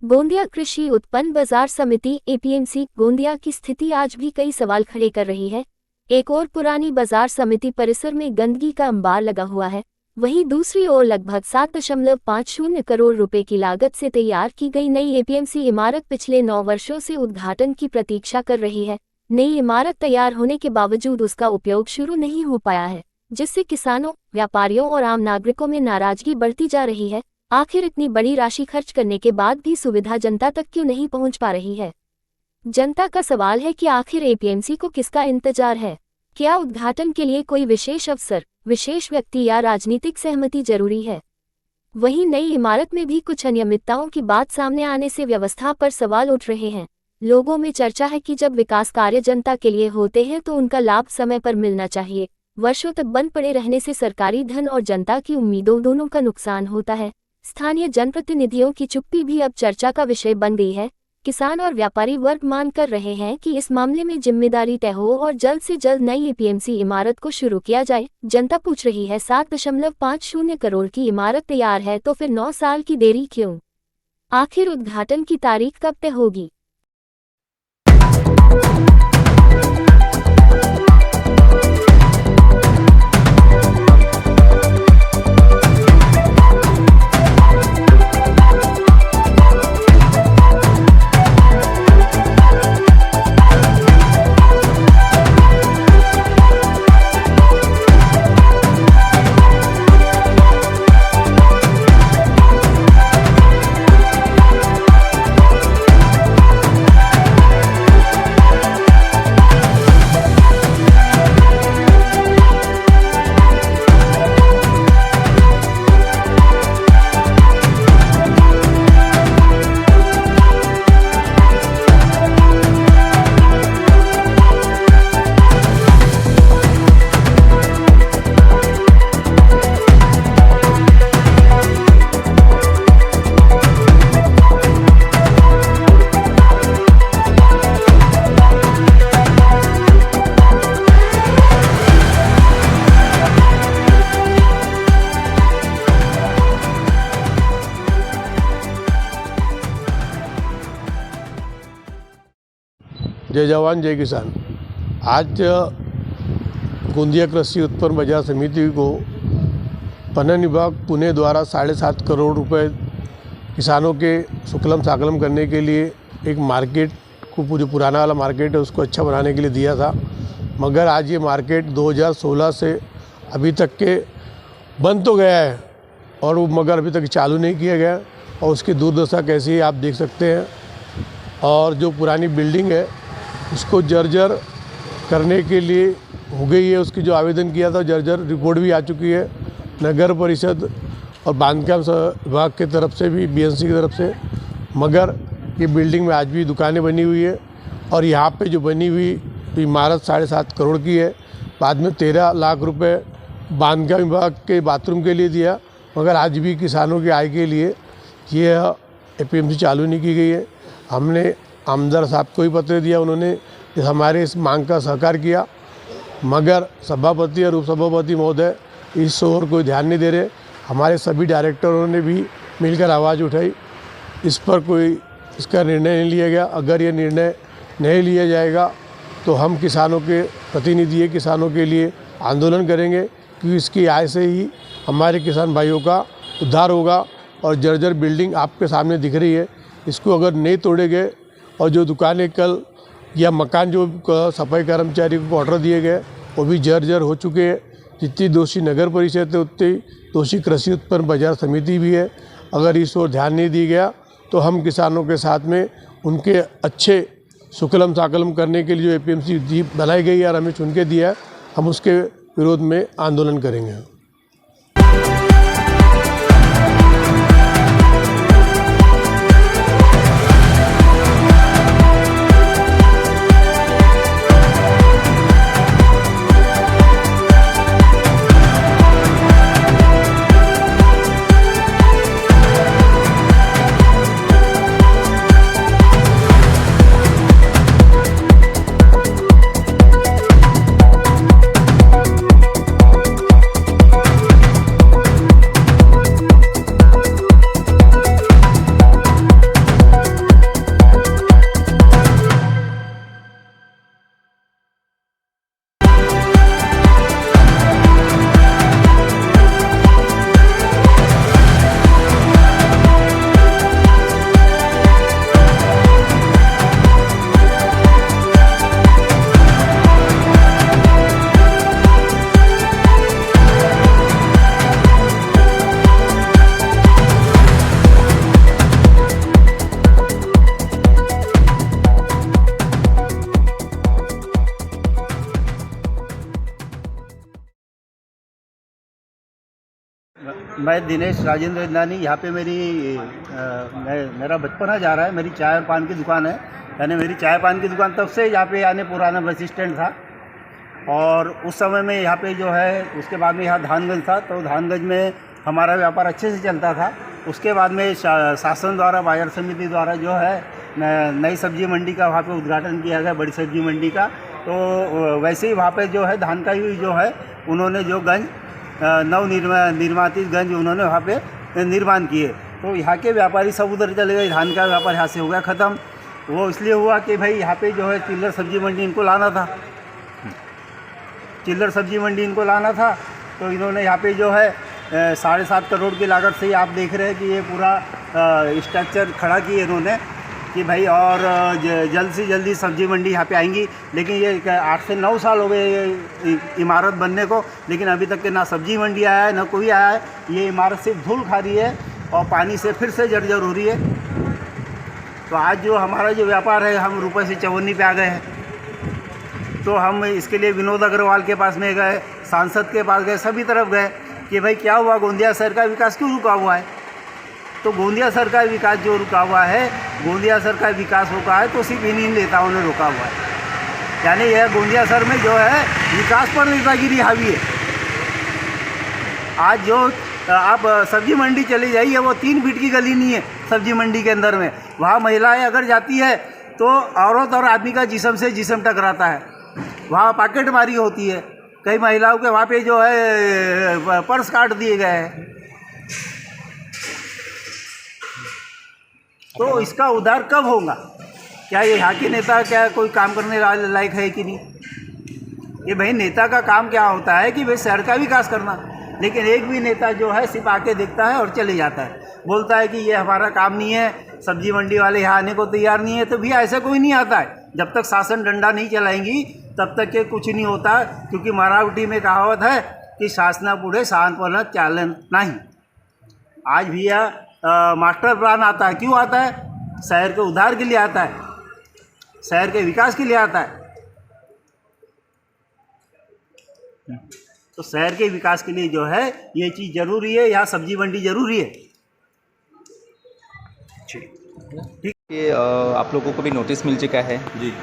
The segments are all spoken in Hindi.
गोंदिया कृषि उत्पन्न बाजार समिति एपीएमसी गोंदिया की स्थिति आज भी कई सवाल खड़े कर रही है। एक ओर पुरानी बाजार समिति परिसर में गंदगी का अंबार लगा हुआ है, वहीं दूसरी ओर लगभग 7.50 करोड़ रुपए की लागत से तैयार की गई नई एपीएमसी इमारत पिछले 9 वर्षों से उद्घाटन की प्रतीक्षा कर रही है। नई इमारत तैयार होने के बावजूद उसका उपयोग शुरू नहीं हो पाया है, जिससे किसानों, व्यापारियों और आम नागरिकों में नाराजगी बढ़ती जा रही है। आखिर इतनी बड़ी राशि खर्च करने के बाद भी सुविधा जनता तक क्यों नहीं पहुंच पा रही है? जनता का सवाल है कि आखिर एपीएमसी को किसका इंतजार है? क्या उद्घाटन के लिए कोई विशेष अवसर, विशेष व्यक्ति या राजनीतिक सहमति जरूरी है? वहीं नई इमारत में भी कुछ अनियमितताओं की बात सामने आने से व्यवस्था पर सवाल उठ रहे हैं। लोगों में चर्चा है कि जब विकास कार्य जनता के लिए होते हैं तो उनका लाभ समय पर मिलना चाहिए। वर्षों तक बंद पड़े रहने से सरकारी धन और जनता की उम्मीदों दोनों का नुकसान होता है। स्थानीय जनप्रतिनिधियों की चुप्पी भी अब चर्चा का विषय बन गई है। किसान और व्यापारी वर्ग मांग कर रहे हैं कि इस मामले में जिम्मेदारी तय हो और जल्द से जल्द नई एपीएमसी इमारत को शुरू किया जाए। जनता पूछ रही है, 7.50 करोड़ की इमारत तैयार है तो फिर 9 साल की देरी क्यों? आखिर उद्घाटन की तारीख कब तय होगी? जय जवान जय किसान। आज गोंदिया कृषि उत्पन्न बाजार समिति को पणन विभाग पुणे द्वारा 7.5 करोड़ रुपए किसानों के सुकलम साकलम करने के लिए एक मार्केट को, जो पुराना वाला मार्केट है उसको अच्छा बनाने के लिए दिया था। मगर आज ये मार्केट 2016 से अभी तक के बंद तो गया है और वो मगर अभी तक चालू नहीं किया गया और उसकी दुर्दशा कैसी है आप देख सकते हैं। और जो पुरानी बिल्डिंग है उसको जर्जर करने के लिए हो गई है, उसकी जो आवेदन किया था जर्जर रिपोर्ट भी आ चुकी है नगर परिषद और बांधकाम विभाग की तरफ से भी, बीएमसी की तरफ से। मगर ये बिल्डिंग में आज भी दुकानें बनी हुई है और यहाँ पे जो बनी हुई इमारत 7.5 करोड़ की है। बाद में 13 लाख रुपए बांधकाम विभाग के बाथरूम के लिए दिया, मगर आज भी किसानों की आय के लिए ये एपीएमसी चालू नहीं की गई है। हमने आमदार साहब को ही पत्र दिया, उन्होंने हमारे इस मांग का सहकार किया, मगर सभापति और उपसभापति महोदय इस ओर कोई ध्यान नहीं दे रहे। हमारे सभी डायरेक्टरों ने भी मिलकर आवाज़ उठाई, इस पर कोई इसका निर्णय नहीं लिया गया। अगर ये निर्णय नहीं लिया जाएगा तो हम किसानों के प्रतिनिधि है, किसानों के लिए आंदोलन करेंगे, क्योंकि इसकी आय से ही हमारे किसान भाइयों का उद्धार होगा। और जर्जर बिल्डिंग आपके सामने दिख रही है, इसको अगर नहीं तोड़े गए और जो दुकानें कल या मकान जो सफाई कर्मचारी को ऑर्डर दिए गए वो भी जर्जर हो चुके हैं। जितनी दोषी नगर परिषद है उतनी दोषी कृषि उत्पन्न बाजार समिति भी है। अगर इस ओर ध्यान नहीं दिया गया तो हम किसानों के साथ में उनके अच्छे सुकलम साकलम करने के लिए जो एपीएमसी बनाई गई है और हमें चुन के दिया है, हम उसके विरोध में आंदोलन करेंगे। मैं दिनेश राजेंद्र इंदानी। यहाँ पे मेरा बचपना जा रहा है। मेरी चाय और पान की दुकान है, यानी मेरी चाय पान की दुकान तब से यहाँ पे यानी पुराना बस स्टैंड था। और उस समय में यहाँ पे जो है, उसके बाद में यहाँ धानगंज था, तो धानगंज में हमारा व्यापार अच्छे से चलता था। उसके बाद में शासन द्वारा, बाजार समिति द्वारा जो है नई सब्जी मंडी का वहाँ पे उद्घाटन किया गया, बड़ी सब्जी मंडी का। तो वैसे ही वहाँ पे जो है धान का ही जो है उन्होंने जो गंज निर्मातित गंज उन्होंने वहाँ पे निर्माण किए। तो यहाँ के व्यापारी सब उधर चले गए, धान का व्यापार यहाँ से हो गया ख़त्म। वो इसलिए हुआ कि भाई यहाँ पे जो है चिल्लर सब्जी मंडी इनको लाना था, चिल्लर सब्जी मंडी इनको लाना था। तो इन्होंने यहाँ पे जो है 7.5 करोड़ की लागत से ही आप देख रहे हैं कि ये पूरा स्ट्रक्चर खड़ा किए इन्होंने कि भाई और जल्द से जल्दी सब्जी मंडी यहाँ पे आएंगी। लेकिन ये 8 से 9 साल हो गए ये इमारत बनने को, लेकिन अभी तक के ना सब्जी मंडी आया है ना कोई आया है। ये इमारत सिर्फ धूल खा रही है और पानी से फिर से जर्जर हो रही है। तो आज जो हमारा जो व्यापार है, हम रुपये से चवन्नी पे आ गए हैं। तो हम इसके लिए विनोद अग्रवाल के पास में गए, सांसद के पास गए, सभी तरफ गए कि भाई क्या हुआ, गोंदिया शहर का विकास क्यों रुका हुआ है। तो गोंदिया शहर का विकास जो रुका हुआ है, गोंदिया शहर का विकास रुका है तो सिर्फ इन्हीं नेताओं ने रोका हुआ है। यानी यह गोंदिया शहर में जो है विकास पर नेतागिरी हावी है। आज जो आप सब्जी मंडी चली जाइए, वो 3 फीट की गली नहीं है सब्जी मंडी के अंदर में। वहाँ महिलाएं अगर जाती है तो औरत और आदमी का जिस्म से जिस्म टकराता है। वहाँ पॉकेट मारी होती है, कई महिलाओं के वहाँ पे जो है पर्स काट दिए गए हैं। तो इसका उद्धार कब होगा? क्या ये यहाँ के नेता क्या कोई काम करने लायक है कि नहीं? ये भाई नेता का काम क्या होता है कि भाई शहर का विकास करना। लेकिन एक भी नेता जो है सिर्फ आके देखता है और चले जाता है, बोलता है कि ये हमारा काम नहीं है, सब्जी मंडी वाले यहाँ आने को तैयार नहीं है। तो भैया ऐसा कोई नहीं आता है। जब तक शासन डंडा नहीं चलाएंगी तब तक के कुछ नहीं होता, क्योंकि मराठी में कहावत है कि शासना पुढे शहाणपणा चालन नहीं। आज भैया मास्टर प्लान आता है, क्यों आता है? शहर के उद्धार के लिए आता है, शहर के विकास के लिए आता है। तो शहर के विकास के लिए जो है ये चीज़ ज़रूरी है, यहाँ सब्जी मंडी ज़रूरी है। ठीक है, आप लोगों को भी नोटिस मिल चुका है जी।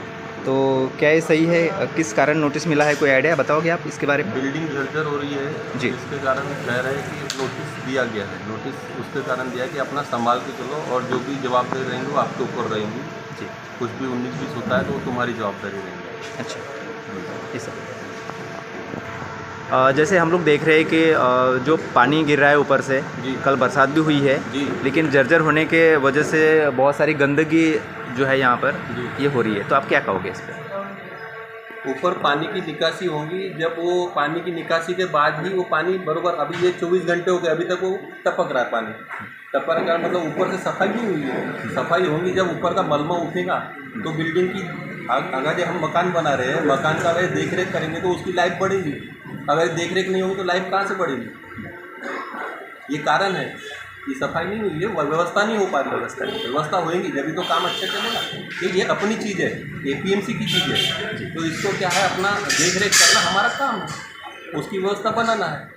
तो क्या ये सही है? किस कारण नोटिस मिला है, कोई आइडिया बताओगे आप इसके बारे में? बिल्डिंग जर्जर हो रही है जी। इसके कारण कह रहे हैं कि नोटिस दिया गया है। नोटिस उसके कारण दिया कि अपना संभाल के चलो और जो भी जवाबदारी रहेंगे वो आपके ऊपर रहेंगी। जी। कुछ भी 19-20 होता है तो वो तुम्हारी जवाबदारी रहेंगी। अच्छा, ये सब जैसे हम लोग देख रहे हैं कि जो पानी गिर रहा है ऊपर से, जी। कल बरसात भी हुई है जी। लेकिन जर्जर होने के वजह से बहुत सारी गंदगी जो है यहाँ पर जी। ये हो रही है। तो आप क्या कहोगे इस पर? ऊपर पानी की निकासी होगी, जब वो पानी की निकासी के बाद ही वो पानी बराबर, अभी ये 24 घंटे हो गए अभी तक वो टपक रहा है पानी। टपक का मतलब ऊपर से सफाई नहीं हुई है। सफाई होगी जब ऊपर का मलमा उठेगा तो बिल्डिंग की अगर जो हम मकान बना रहे हैं, मकान का अगर देख रेख करेंगे तो उसकी लाइफ बढ़ेगी। अगर देख रेख नहीं होगी तो लाइफ कहाँ से बढ़ेगी? ये कारण है, ये सफाई नहीं हुई है, व्यवस्था नहीं हो पा रही। व्यवस्था होएगी जब भी तो काम अच्छा चलेगा। कि ये अपनी चीज़ है, APMC की चीज़ है, तो इसको क्या है अपना देख रेख करना हमारा काम है, उसकी व्यवस्था बनाना है।